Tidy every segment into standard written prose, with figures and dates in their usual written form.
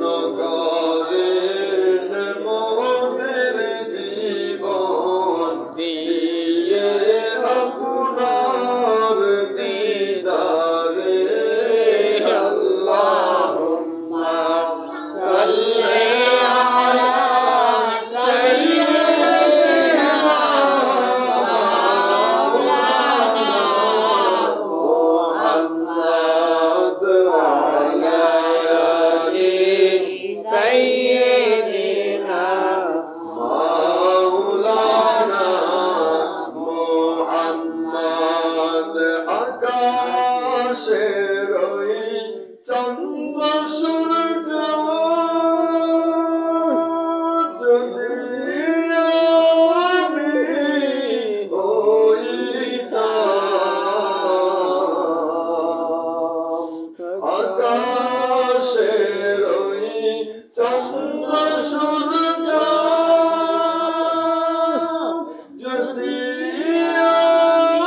নগরের মোদের জীবন দিয়ে আপনার দিদারে আল্লাহুম্মা সাল্লি আলা সাইয়্যিদিনা মাওলানা মুহাম্মদ ওয়া আলা আলি সাইয়্যিদিনা মাওলানা মুহাম্মদ আকাশের ওই চন্দ্র সূর্য যদি আমি হইতাম আকাশের ওই চন্দ্র সূর্য যদি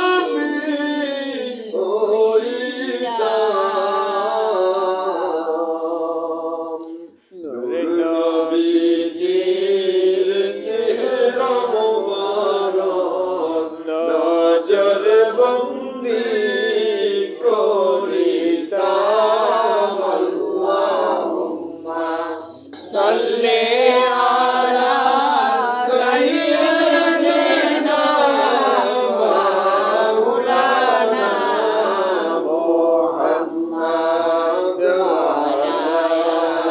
আমি হইতাম নবীজির চেহারা মোবারক নজর বন্দি করিতাম আল্লাহুম্মা সাল্লি আলা সাইয়্যিদিনা মাওলানা মুহাম্মদ ওয়া আলা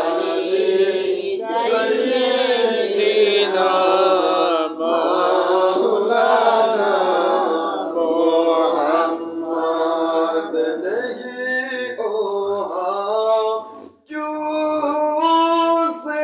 আলি সাইয়্যিদিনা মাওলানা মুহাম্মদ नहीं ओ हाँ क्यों से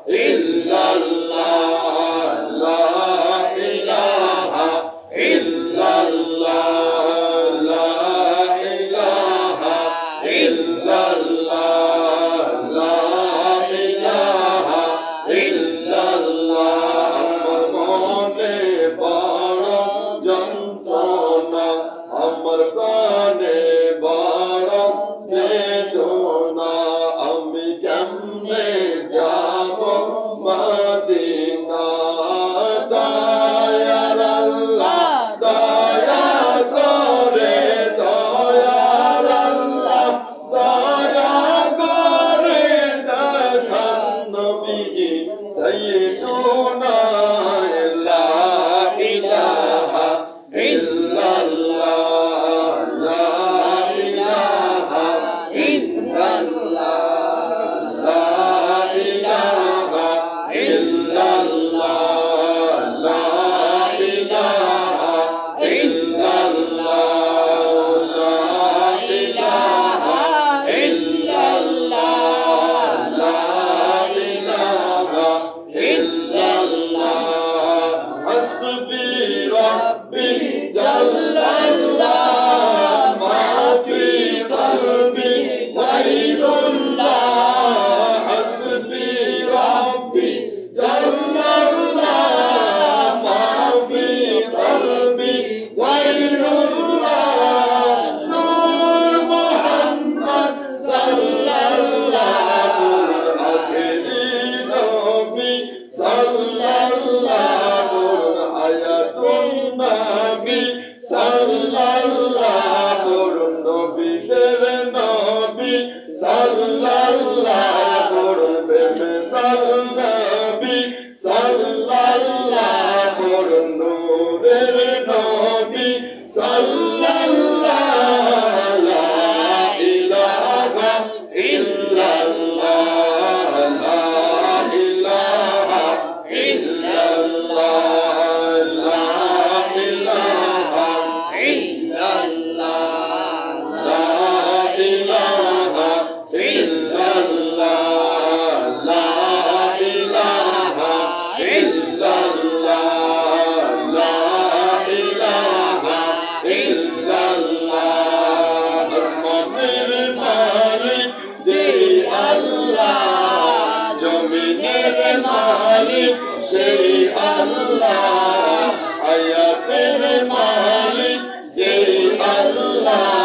illallah, la ilaha illallah, la ilaha illallah, la ilaha illallah। আমার মনে বড় যন্ত্রণা, আমার প্রাণে বড় বেদনা, আমি কেমনে যাব মদিনা? দয়ার আল্লাহ দয়া করে, দয়ার আল্লাহ দয়া করে দেখান নবীজি সাইয়্যিদুনা। লা ইলাহা ইল্লাল্লাহ, লা ইলাহা ইল্লাল্লাহ, লা ইলাহা ইল্লাল্লাহ, লা ইলাহা ইল্লাল্লাহ, লা ইলাহা ইল্লাল্লাহ, লা ইলাহা ইল্লাল্লাহ। হাসবি রাব্বি জাল্লাল্লাহ, মা ফি কলবি গায়রুল্লাহ। হাসবি রাব্বি জাল্লাল্লাহ, মা ফি কলবি গায়রুল্লাহ। নূর মুহাম্মদ সাল্লাল্লাহু আখিরি নবী সাল্লাল্লাহু হায়াতুন নবী সাল্লাল্লাহু নবীদের নবী সাল্লাল্লাহু বেমিসাল নবী সাল্লাল্লাহু নূরের নবী সাল্লাল্লাহু। লা ইলাহা ইল্লাল্লাহ, লা ইলাহা ইল্লাল্লাহ, লা ইলাহা ইল্লাল্লাহ, লা ইলাহা ইল্লাল্লাহ, লা ইলাহা ইল্লাল্লাহ, লা ইলাহা ইল্লাল্লাহ। আসমানের মালিক যেই আল্লাহ, জমিনের মালিক সেই আল্লাহ, হায়াতের মালিক যেই আল্লাহ,